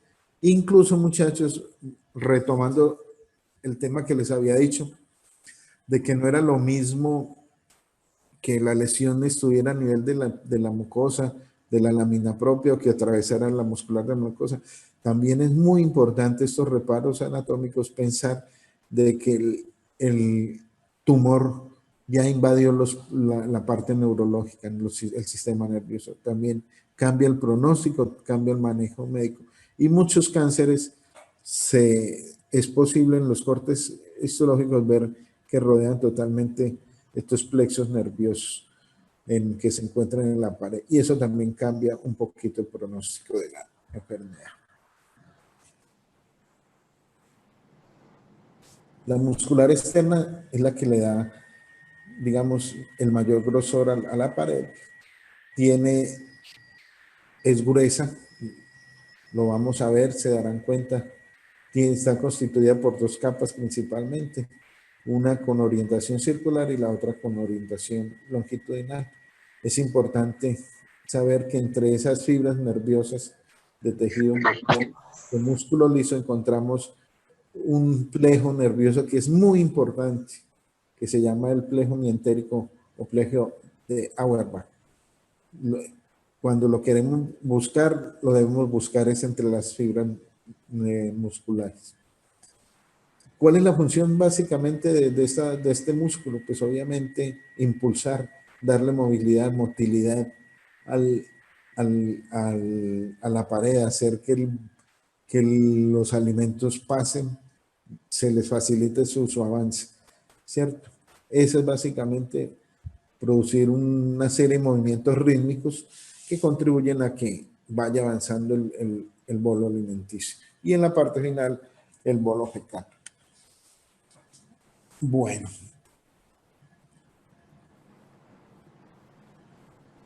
incluso, muchachos, retomando el tema que les había dicho, de que no era lo mismo que la lesión estuviera a nivel de la mucosa, de la lámina propia, o que atravesara la muscular de la mucosa. También es muy importante estos reparos anatómicos pensar de que el tumor ya invadió la parte neurológica, el sistema nervioso. También cambia el pronóstico, cambia el manejo médico. Y muchos cánceres es posible en los cortes histológicos ver que rodean totalmente estos plexos nerviosos que se encuentran en la pared. Y eso también cambia un poquito el pronóstico de la enfermedad. La muscular externa es la que le da, digamos, el mayor grosor a la pared. Es gruesa, lo vamos a ver, se darán cuenta está constituida por dos capas principalmente, una con orientación circular y la otra con orientación longitudinal. Es importante saber que entre esas fibras nerviosas de tejido de músculo liso encontramos un plejo nervioso que es muy importante, que se llama el plejo mientérico o plejo de Auerbach. Cuando lo queremos buscar, lo debemos buscar es entre las fibras musculares. ¿Cuál es la función básicamente de este músculo? Pues obviamente impulsar, darle movilidad, motilidad a la pared, hacer que los alimentos pasen, se les facilite su avance, ¿cierto? Eso es básicamente producir una serie de movimientos rítmicos que contribuyen a que vaya avanzando el bolo alimenticio. Y en la parte final, el bolo fecal. Bueno.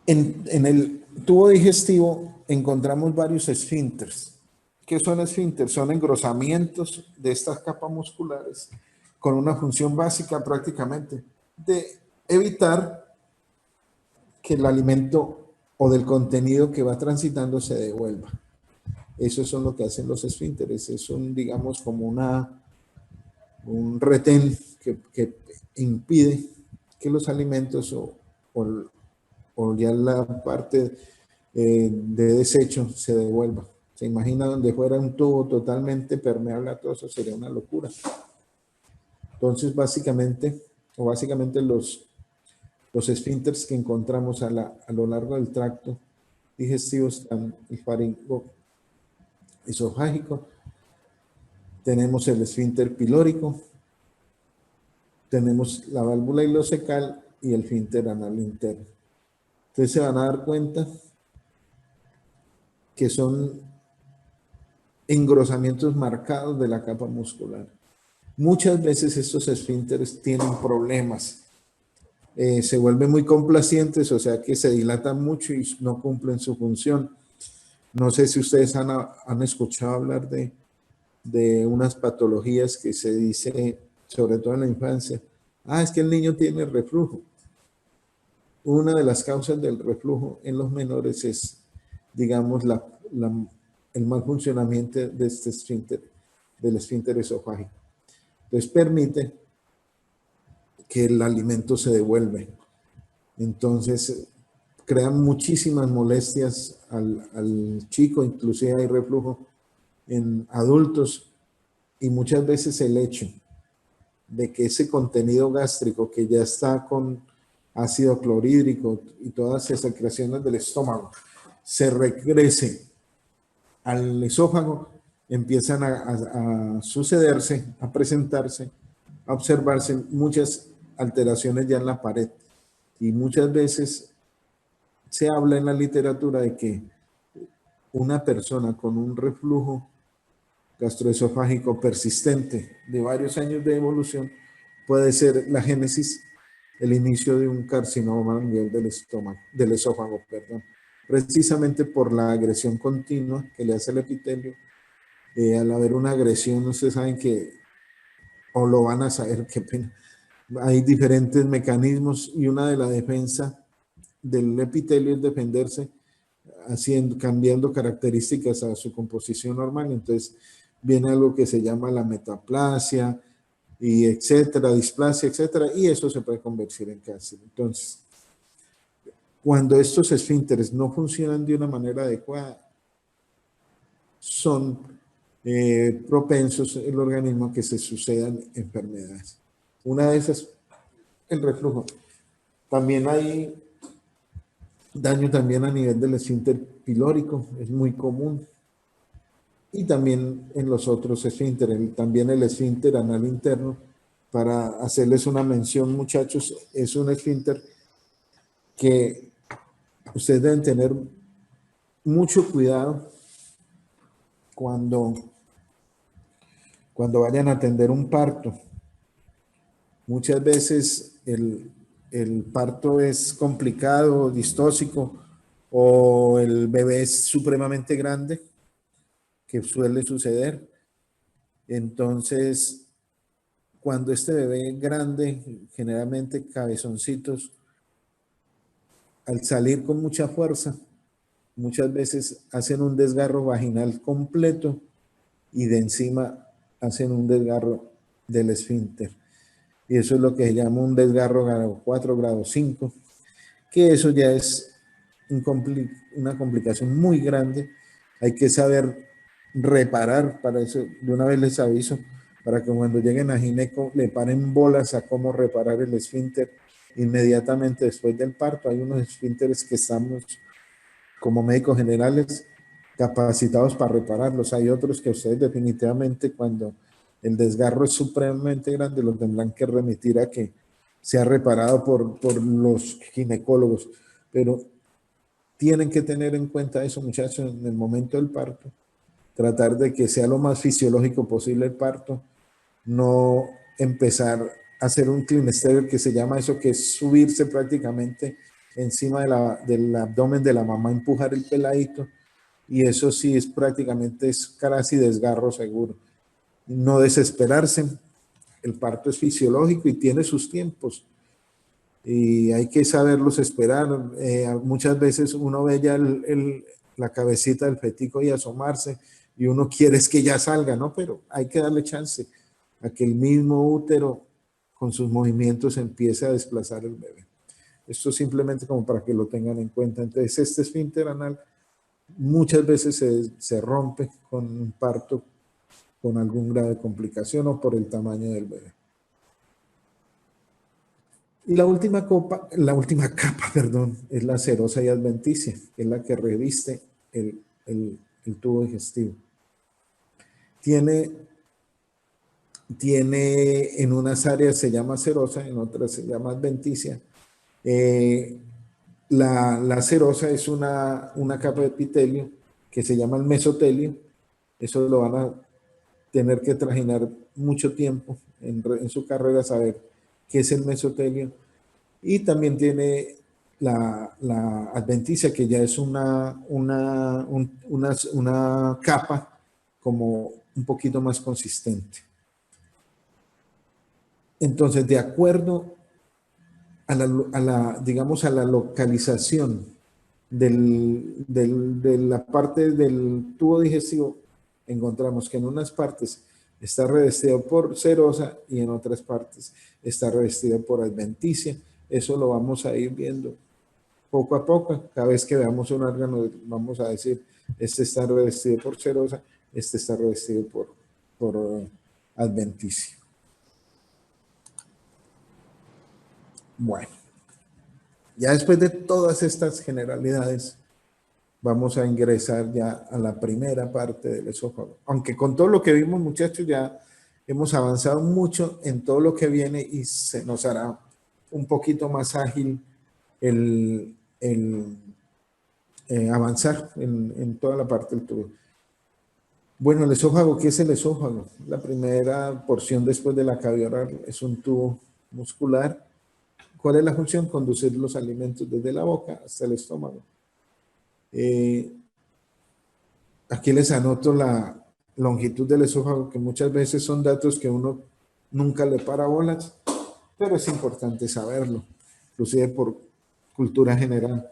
En el tubo digestivo encontramos varios esfínteres. ¿Qué son esfínteres? Son engrosamientos de estas capas musculares con una función básica prácticamente de evitar que el alimento o del contenido que va transitando se devuelva. Eso es lo que hacen los esfínteres. Es digamos, como un retén que impide que los alimentos o ya la parte de desecho se devuelva. Se imagina donde fuera un tubo totalmente permeable a todo eso, sería una locura. Entonces, básicamente los esfínteres que encontramos a lo largo del tracto digestivo están el faringo esofágico, tenemos el esfínter pilórico, tenemos la válvula ileocecal y el esfínter anal interno. Entonces se van a dar cuenta que son engrosamientos marcados de la capa muscular. Muchas veces estos esfínteres tienen problemas. Se vuelven muy complacientes, o sea que se dilatan mucho y no cumplen su función. No sé si ustedes han escuchado hablar de unas patologías que se dice, sobre todo en la infancia, es que el niño tiene reflujo. Una de las causas del reflujo en los menores es, digamos, el mal funcionamiento de este esfínter, del esfínter esofágico. Entonces permite que el alimento se devuelve. Entonces crean muchísimas molestias al chico, inclusive hay reflujo en adultos, y muchas veces el hecho de que ese contenido gástrico que ya está con ácido clorhídrico y todas esas secreciones del estómago se regrese al esófago, empiezan a sucederse, a presentarse, a observarse muchas alteraciones ya en la pared. Y muchas veces se habla en la literatura de que una persona con un reflujo gastroesofágico persistente de varios años de evolución puede ser la génesis, el inicio de un carcinoma a nivel del esófago, precisamente por la agresión continua que le hace el epitelio. Al haber una agresión, ustedes saben que, o lo van a saber, qué pena, hay diferentes mecanismos y una de la defensa del epitelio es defenderse cambiando características a su composición normal. Entonces viene algo que se llama la metaplasia, y etcétera, displasia, etcétera, y eso se puede convertir en cáncer. Entonces, cuando estos esfínteres no funcionan de una manera adecuada, son propensos el organismo a que se sucedan enfermedades. Una de esas, el reflujo. También hay daño también a nivel del esfínter pilórico, es muy común. Y también en los otros esfínteres, también el esfínter anal interno, para hacerles una mención, muchachos, es un esfínter que ustedes deben tener mucho cuidado cuando vayan a atender un parto. Muchas veces el parto es complicado, distóxico, o el bebé es supremamente grande, que suele suceder. Entonces, cuando este bebé grande, generalmente cabezoncitos, al salir con mucha fuerza, muchas veces hacen un desgarro vaginal completo y de encima hacen un desgarro del esfínter. Y eso es lo que se llama un desgarro grado 4, grado 5, que eso ya es una complicación muy grande. Hay que saber reparar, para eso de una vez les aviso, para que cuando lleguen a gineco le paren bolas a cómo reparar el esfínter inmediatamente después del parto. Hay unos esfínteres que estamos como médicos generales capacitados para repararlos. Hay otros que ustedes definitivamente cuando el desgarro es supremamente grande lo tendrán que remitir a que sea reparado por los ginecólogos. Pero tienen que tener en cuenta eso, muchachos, en el momento del parto. Tratar de que sea lo más fisiológico posible el parto. No empezar a hacer un clinestereo, que se llama eso, que es subirse prácticamente encima del abdomen de la mamá, empujar el peladito, y eso sí es prácticamente, es casi desgarro seguro. No desesperarse, el parto es fisiológico y tiene sus tiempos y hay que saberlos esperar. Muchas veces uno ve ya la cabecita del fetico y asomarse y uno quiere es que ya salga, ¿no? Pero hay que darle chance a que el mismo útero con sus movimientos empiece a desplazar el bebé. Esto simplemente como para que lo tengan en cuenta. Entonces, este esfínter anal muchas veces se rompe con un parto con algún grado de complicación o por el tamaño del bebé. Y la última capa, perdón, es la serosa y adventicia, que es la que reviste el tubo digestivo. Tiene en unas áreas se llama serosa, en otras se llama adventicia. La serosa es una capa de epitelio que se llama el mesotelio. Eso lo van a tener que trajinar mucho tiempo en su carrera, saber qué es el mesotelio. Y también tiene la adventicia, que ya es una capa como un poquito más consistente. Entonces, de acuerdo digamos, a la localización de la parte del tubo digestivo, encontramos que en unas partes está revestido por serosa y en otras partes está revestido por adventicia. Eso lo vamos a ir viendo poco a poco. Cada vez que veamos un órgano, vamos a decir, este está revestido por serosa, este está revestido por adventicia. Bueno, ya después de todas estas generalidades, vamos a ingresar ya a la primera parte del esófago. Aunque con todo lo que vimos, muchachos, ya hemos avanzado mucho en todo lo que viene y se nos hará un poquito más ágil el avanzar en toda la parte del tubo. Bueno, el esófago, ¿qué es el esófago? La primera porción después de la cavidad oral es un tubo muscular. ¿Cuál es la función? Conducir los alimentos desde la boca hasta el estómago. Aquí les anoto la longitud del esófago, que muchas veces son datos que uno nunca le para bolas, pero es importante saberlo, inclusive por cultura general.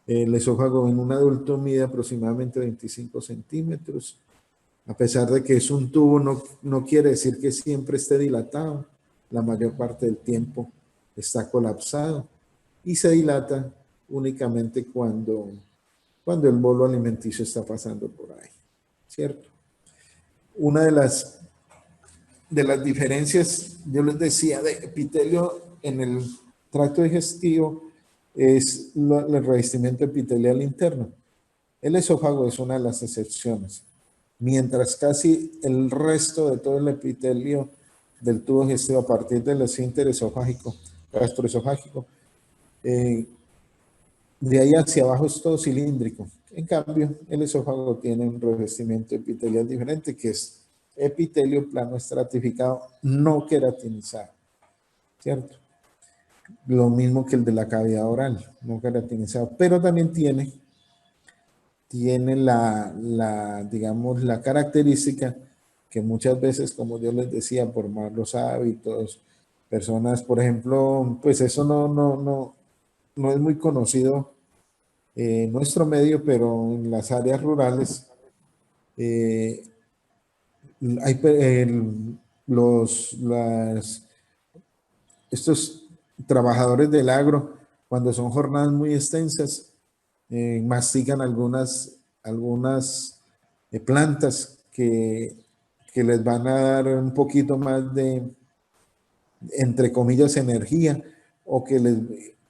El esófago en un adulto mide aproximadamente 25 centímetros. A pesar de que es un tubo, no quiere decir que siempre esté dilatado. La mayor parte del tiempo está colapsado y se dilata únicamente cuando el bolo alimenticio está pasando por ahí, ¿cierto? Una de las diferencias, yo les decía, de epitelio en el tracto digestivo es el revestimiento epitelial interno. El esófago es una de las excepciones. Mientras casi el resto de todo el epitelio del tubo digestivo a partir del esfínter esofágico, gastroesofágico, de ahí hacia abajo es todo cilíndrico. En cambio, el esófago tiene un revestimiento epitelial diferente, que es epitelio plano estratificado no queratinizado, ¿cierto? Lo mismo que el de la cavidad oral, no queratinizado, pero también tiene digamos, la característica que muchas veces, como yo les decía, por malos hábitos, personas, por ejemplo, pues eso no es muy conocido en nuestro medio, pero en las áreas rurales eh, hay estos trabajadores del agro, cuando son jornadas muy extensas, mastican algunas plantas que les van a dar un poquito más de, entre comillas, energía, o que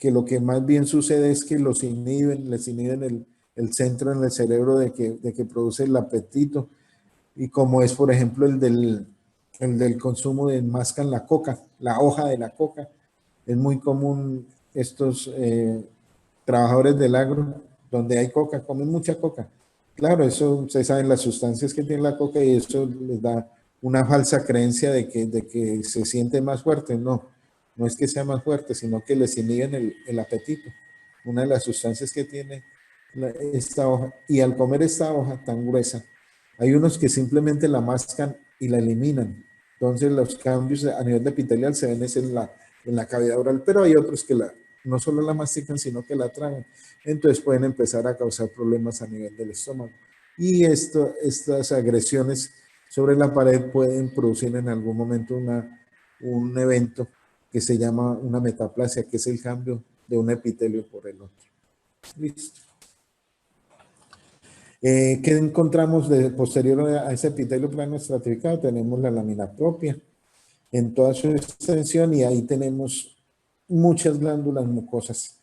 lo que más bien sucede es que les inhiben el centro en el cerebro de que produce el apetito, y como es, por ejemplo, el del consumo de mascan la coca, la hoja de la coca. Es muy común estos trabajadores del agro, donde hay coca, comen mucha coca. Claro, eso, ustedes saben las sustancias que tiene la coca y eso les da una falsa creencia de que se siente más fuerte. No, no es que sea más fuerte, sino que les inhiben el apetito. Una de las sustancias que tiene esta hoja. Y al comer esta hoja tan gruesa, hay unos que simplemente la mascan y la eliminan. Entonces los cambios a nivel de epitelial se ven en la cavidad oral, pero hay otros que no solo la mastican, sino que la tragan. Entonces pueden empezar a causar problemas a nivel del estómago. Y estas agresiones sobre la pared pueden producir en algún momento un evento que se llama una metaplasia, que es el cambio de un epitelio por el otro. Listo. ¿Qué encontramos de posterior a ese epitelio plano estratificado? Tenemos la lámina propia en toda su extensión y ahí tenemos muchas glándulas mucosas,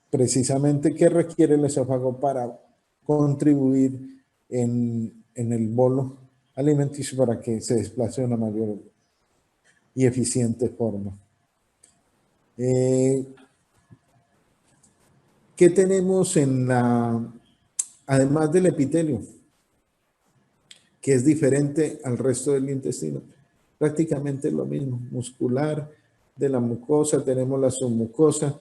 precisamente que requiere el esófago para contribuir en el bolo alimenticio para que se desplace de una mayor y eficiente forma. ¿Qué tenemos además del epitelio, que es diferente al resto del intestino? Prácticamente lo mismo, muscular, de la mucosa, tenemos la submucosa,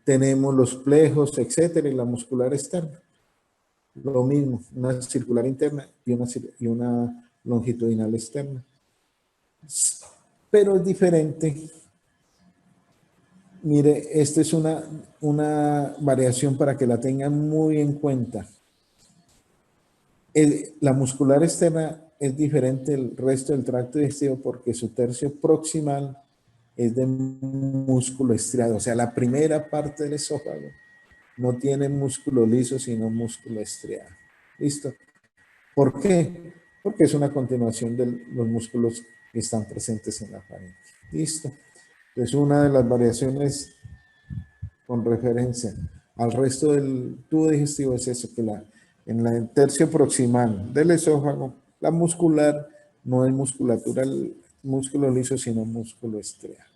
tenemos los plejos, etcétera, y la muscular externa. Lo mismo, una circular interna y una longitudinal externa. Pero es diferente. Mire, esta es una variación para que la tengan muy en cuenta. La muscular externa es diferente del resto del tracto digestivo porque su tercio proximal es de músculo estriado. O sea, la primera parte del esófago no tiene músculo liso, sino músculo estriado. ¿Listo? ¿Por qué? Porque es una continuación de los músculos que están presentes en la faringe. ¿Listo? Es una de las variaciones con referencia al resto del tubo digestivo es eso, que en el tercio proximal del esófago, la muscular no es musculatura, el músculo liso, sino músculo estriado.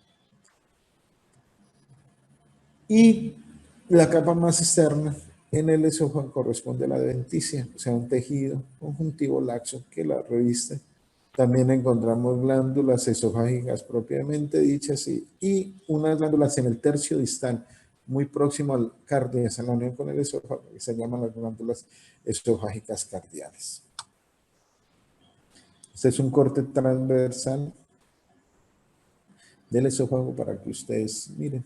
Y la capa más externa en el esófago corresponde a la adventicia, o sea, un tejido conjuntivo laxo que la reviste. También encontramos glándulas esofágicas propiamente dichas y unas glándulas en el tercio distal, muy próximo al cardias, a la unión con el esófago, que se llaman las glándulas esofágicas cardiales. Este es un corte transversal del esófago para que ustedes miren,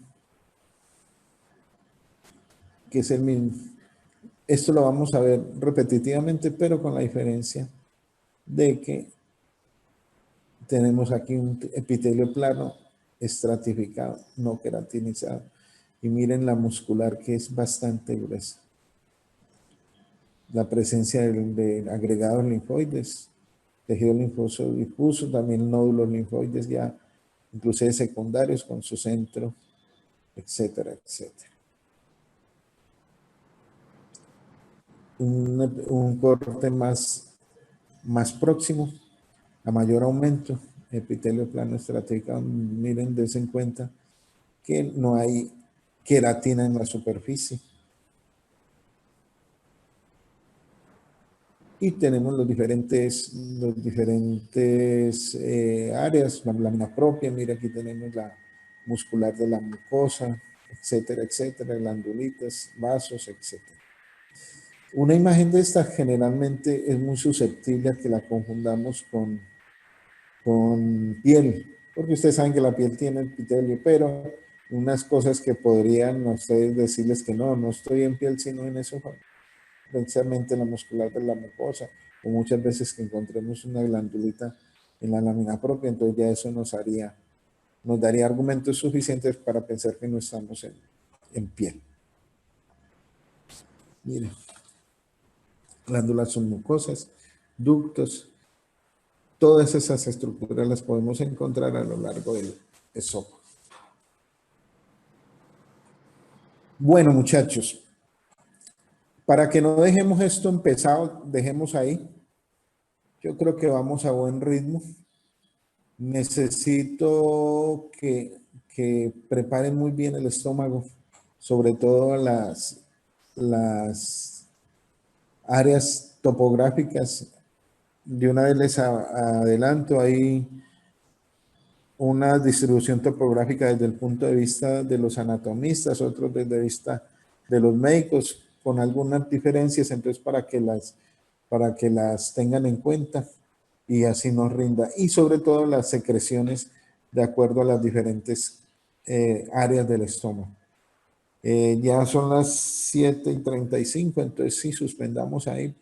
que es el mismo. Esto lo vamos a ver repetitivamente, pero con la diferencia de que tenemos aquí un epitelio plano estratificado, no queratinizado. Y miren la muscular que es bastante gruesa. La presencia de agregados linfoides, tejido linfoso difuso, también nódulos linfoides ya inclusive secundarios con su centro, etcétera, etcétera. Un corte más próximo, a mayor aumento, epitelio plano estratificado. Miren, dense en cuenta que no hay queratina en la superficie. Y tenemos los diferentes áreas, la lámina propia, mira aquí tenemos la muscular de la mucosa, etcétera, etcétera, glandulitas, vasos, etcétera. Una imagen de esta generalmente es muy susceptible a que la confundamos con piel, porque ustedes saben que la piel tiene epitelio, pero unas cosas que podrían ustedes decirles que no estoy en piel, sino en eso, precisamente la muscular de la mucosa, o muchas veces que encontremos una glandulita en la lámina propia, entonces ya eso nos daría argumentos suficientes para pensar que no estamos en piel. Miren, glándulas son mucosas, ductos, todas esas estructuras las podemos encontrar a lo largo del esófago. Bueno, muchachos, para que no dejemos esto empezado, dejemos ahí. Yo creo que vamos a buen ritmo. Necesito que preparen muy bien el estómago, sobre todo las áreas topográficas. De una vez les adelanto, hay una distribución topográfica desde el punto de vista de los anatomistas, otros desde el vista de los médicos, con algunas diferencias, entonces para que las tengan en cuenta y así nos rinda. Y sobre todo las secreciones de acuerdo a las diferentes áreas del estómago. Ya son las 7:35, entonces sí, suspendamos ahí